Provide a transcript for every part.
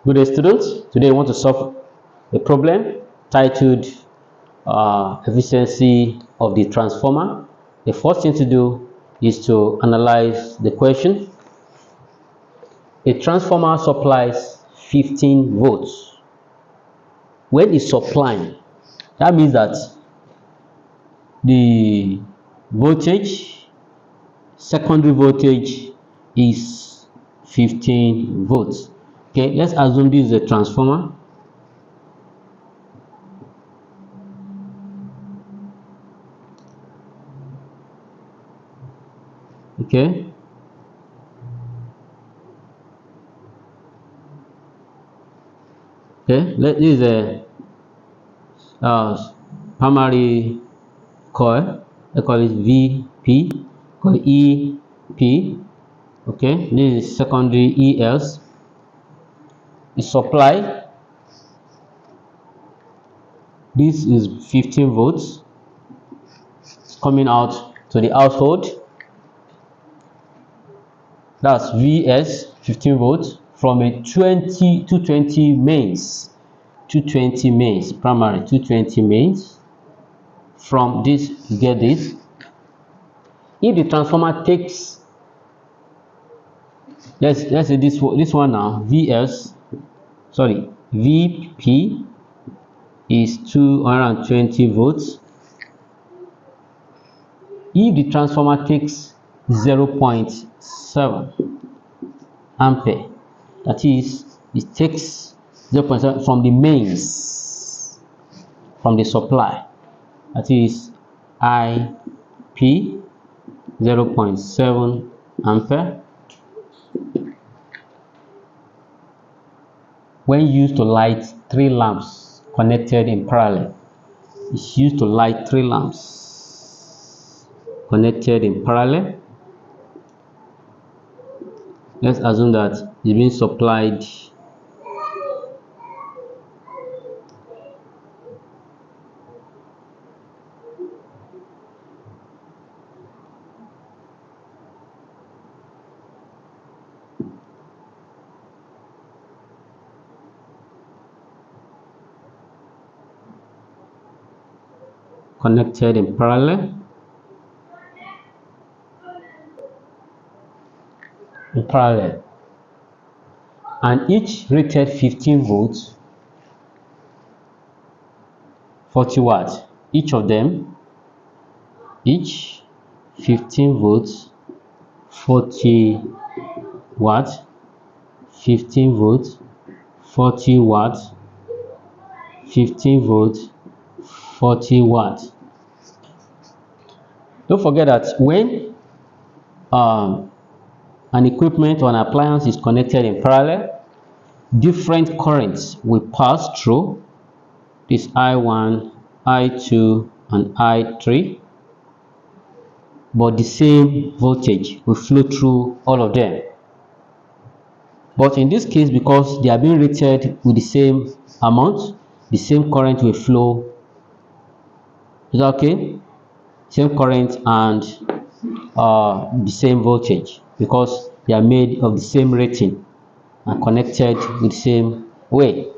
Good day, students. Today I want to solve a problem titled efficiency of the transformer. The first thing to do is to analyze the question. A transformer supplies 15 volts. When it's supplying, that means that the voltage, secondary voltage, is 15 volts. Okay, let's assume this is a transformer. Okay, this is a primary coil. I call it VP, call it EP. Okay, this is secondary ES. Is supply. This is 15 volts. It's coming out to the household. That's VS 15 volts from a 220 mains, 220 mains, primary 220 mains. From this, you get this. If the transformer takes, let's say this one now, VP is 220 volts. If the transformer takes 0.7 ampere, that is, it takes 0.7 from the mains, from the supply, that is IP 0.7 ampere. When used to light 3 lamps connected in parallel, it's used to light 3 lamps connected in parallel. Let's assume that it's being supplied connected in parallel. And each rated 15 volts, 40 watts. Each of them, each 15 volts, 40 watts, 15 volts, 40 watts, 15 volts, 40 watts. Don't forget that when an equipment or an appliance is connected in parallel, different currents will pass through. This I1, I2, and I3, but the same voltage will flow through all of them. But in this case, because they are being rated with the same amount, the same current will flow. Is that okay? Same current and the same voltage, because they are made of the same rating and connected with the same way.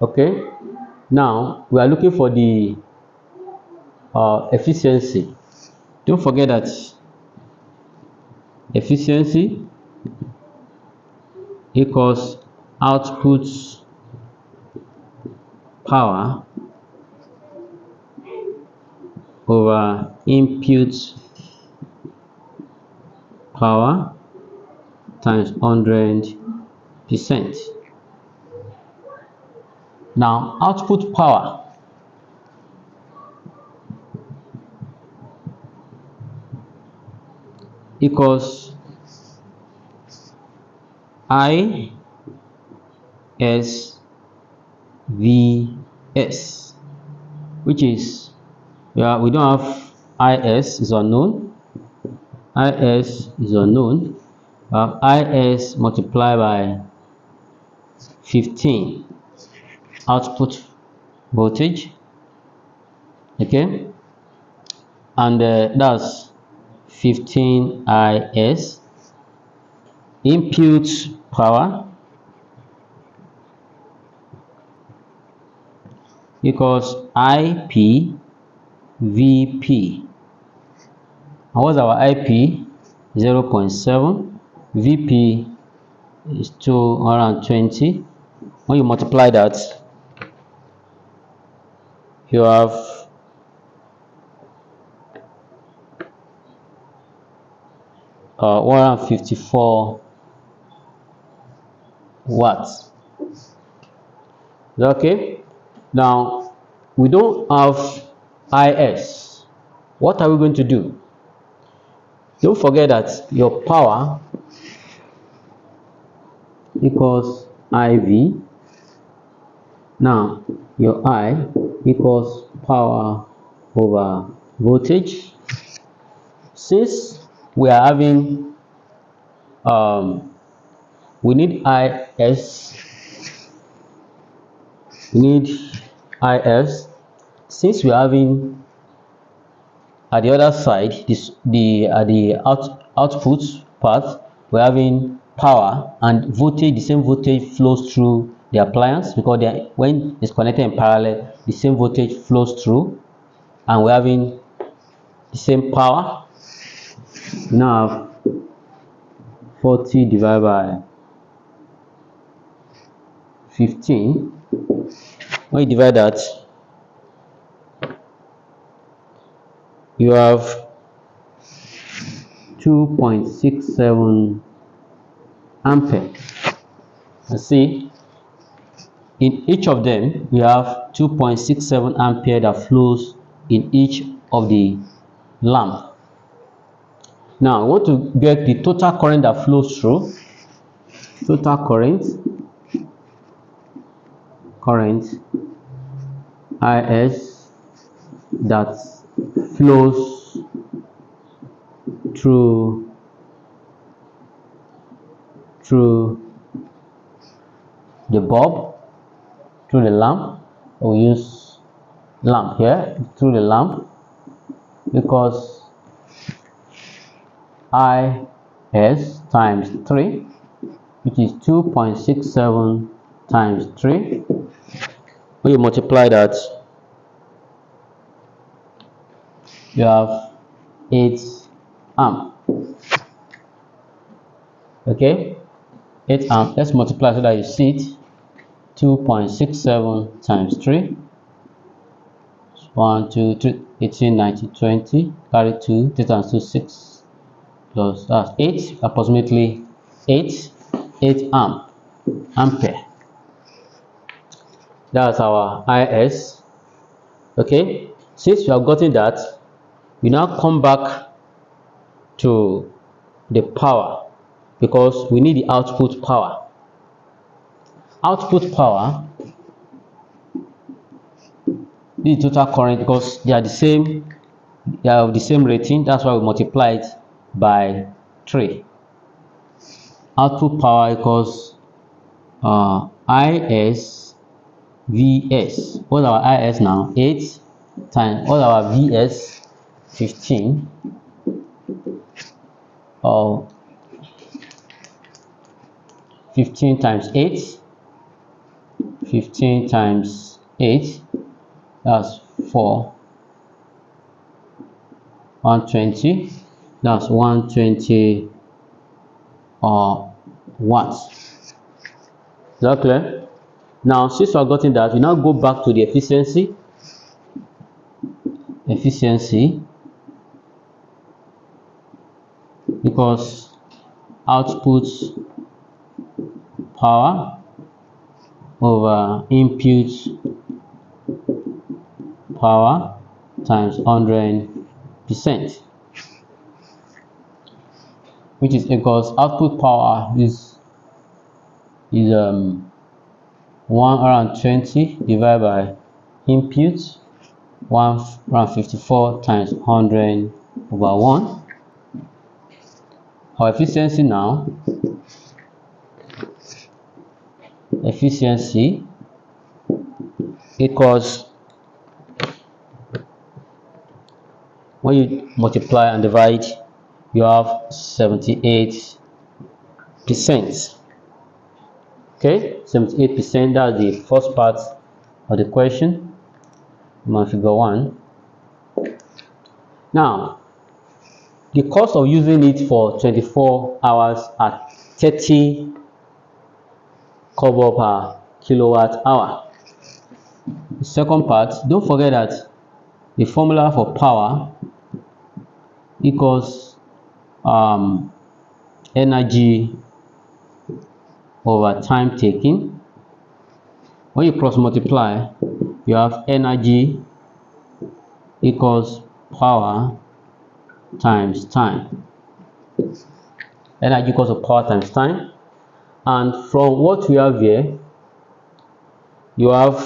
Okay, now we are looking for the efficiency. Don't forget that efficiency equals output power over input power times 100%. Now, output power equals ISVS, which is, we don't have IS is unknown. IS is unknown. IS multiplied by 15 output voltage. Okay, and that's 15 IS. Input power equals IP VP. And what's our IP? 0.7. VP is 220. When you multiply that, you have 154 watts. Okay, now we don't have IS. What are we going to do? Don't forget that your power equals IV. Now your I equals power over voltage. Since we are having we need IS, since we are having at the other side output part, we're having power and voltage. The same voltage flows through the appliance, because when it's connected in parallel, the same voltage flows through, and we're having the same power. We now have 40 divided by 15. When you divide that, you have 2.67 ampere. You see, in each of them we have 2.67 ampere that flows in each of the lamp. Now I want to get the total current that flows through. Total current IS that flows through the bulb, through the lamp. We use lamp here, through the lamp, because IS times 3, which is 2.67 times 3. When you multiply that, you have 8 amp. Okay, 8 amp. Let's multiply so that you see it. 2.67 times 3. 1, 2, 3, 18, 90, 20. Carry 2, 3 times 2, 6. Plus that's 8, approximately 8 ampere. That's our IS. Okay, since you have gotten that, we now come back to the power, because we need the output power. Output power, this is total current, because they are the same, they have the same rating. That's why we multiply it by 3. Output power equals IS VS. What's our IS now? 8 times, what's our VS? 15. Or 15 times 8. 15 times 8. That's 4. 120. That's 120 watts. Is that clear? Now, since we have gotten that, we now go back to the efficiency. Because output power over input power times 100%, which is equals output power is 120 divided by input 154 times 100 over 1. Our efficiency now, equals, when you multiply and divide, you have 78%. Okay, 78%. That's the first part of the question. figure 1. Now, the cost of using it for 24 hours at 30 kobo per kilowatt hour. The second part, don't forget that the formula for power equals energy over time taken. When you cross multiply, you have energy equals power times time. Energy equals to power times time. And from what we have here, you have,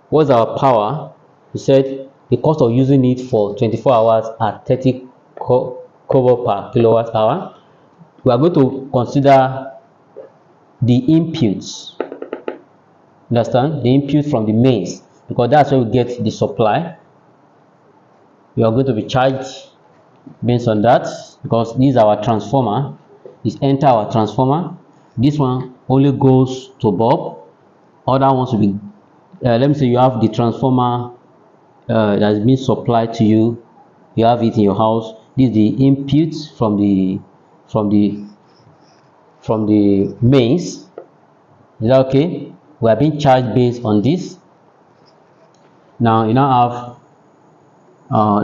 what's our power? We said the cost of using it for 24 hours at 30 kobo per kilowatt hour. We are going to consider the inputs. Understand? The input from the mains, because that's where we get the supply. We are going to be charged based on that, because this is our transformer. This enter our transformer. This one only goes to bulb. Other ones will be, let me say you have the transformer that has been supplied to you. You have it in your house. This is the inputs from the mains. Is that okay? We are being charged based on this. Now you now have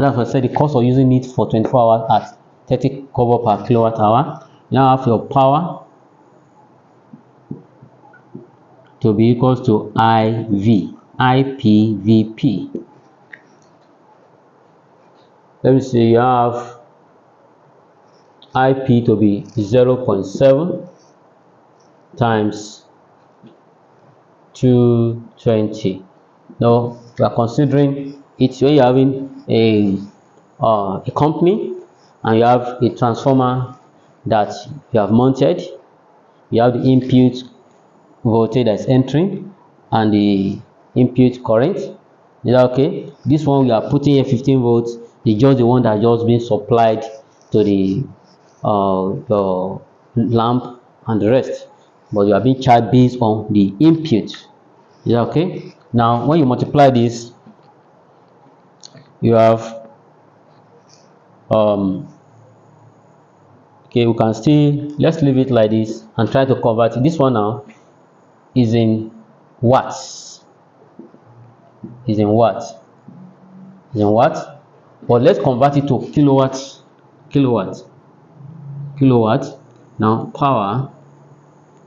that's what I said, the cost of using it for 24 hours at 30 kobo per kilowatt hour. You now have your power to be equals to IPVP. Let me say you have IP to be 0.7 times 220. Now we are considering it when you're having a company and you have a transformer that you have mounted. You have the input voltage that's entering and the input current. Is that okay? This one we are putting here 15 volts. It's just the one that just been supplied to the lamp and the rest, but you are being charged based on the input. Is that okay? Now when you multiply this, you have okay, we can still, let's leave it like this and try to convert it. This one now is in watts. Is in watts. But let's convert it to kilowatts. Kilowatt. Now power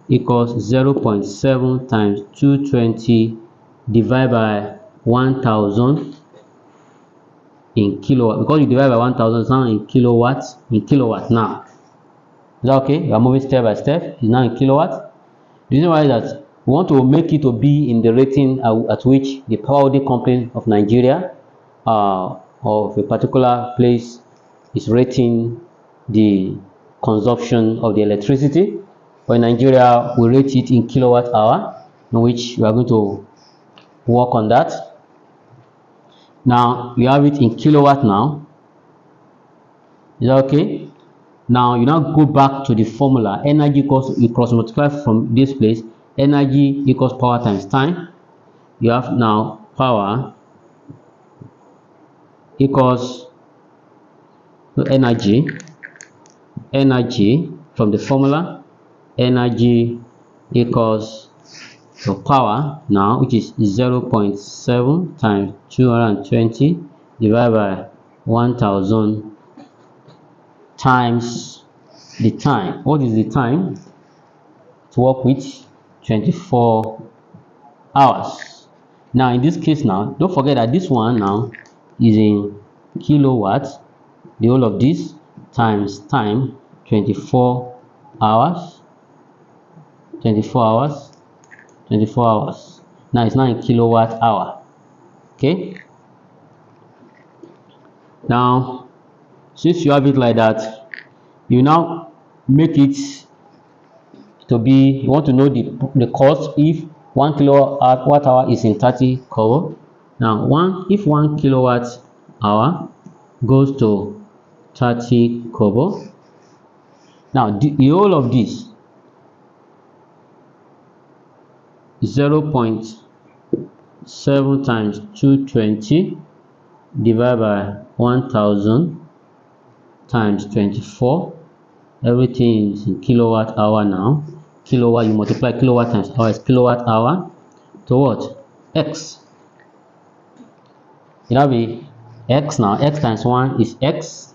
equals 0.7 times 220 divided by 1000 in kilowatt. Because you divide by 1000, it's now in kilowatts. Now. Is that okay? We are moving step by step. It's now in kilowatt. The reason why is that we want to make it to be in the rating at which the power holding company of Nigeria of a particular place is rating the consumption of the electricity. For Nigeria, we rate it in kilowatt hour, in which we are going to work on that. Now you have it in kilowatt now. Is that okay? Now you now go back to the formula. Energy equals, you cross multiply from this place. Energy equals power times time. You have now power equals energy from the formula. Energy equals the power now, which is 0.7 times 220 divided by 1000 times the time. What is the time to work with? 24 hours. Now in this case, now don't forget that this one now is in kilowatts. The whole of this times time, 24 hours. Now it's now in kilowatt hour. Okay, now since you have it like that, you now make it to be, you want to know the cost if 1 kilowatt hour is in 30 kobo. Now if 1 kilowatt hour goes to 30 kobo, now the whole of this 0.7 7 times 220 divided by 1000 times 24. Everything is in kilowatt hour now. Kilowatt, you multiply kilowatt times hour is kilowatt hour to what? X. It will be X now. X times 1 is X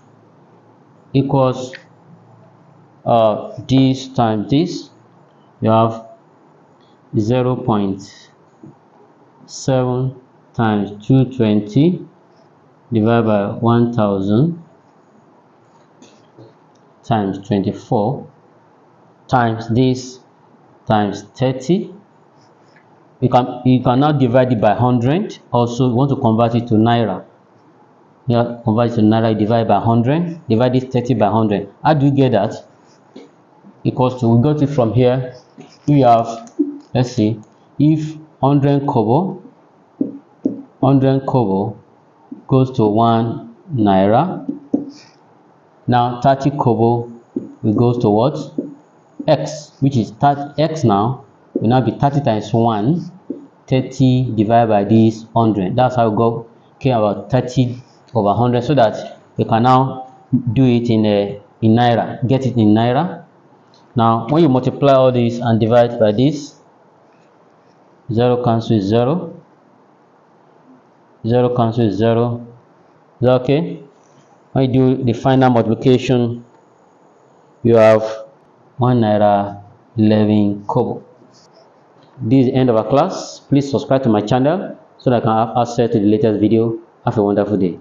equals this times this. You have 0.7 times 220 divided by 1000 times 24 times this times 30. You can now divide it by 100. Also, you want to convert it to naira. Yeah, convert it to naira, divide by 100, divide this 30 by 100. How do you get that? Equals to, we got it from here. We have, let's see, if 100 kobo goes to 1 naira. Now 30 kobo it goes to what? X, which is X now will now be 30 times 1, 30 divided by this 100. That's how we came about 30 over 100, so that we can now do it in naira, get it in naira. Now when you multiply all this and divide by this, 0 cancels 0, 0 cancels 0. Is that okay? When you do the final multiplication, you have 1 naira 11 kobo. This is the end of our class. Please subscribe to my channel so that I can have access to the latest video. Have a wonderful day.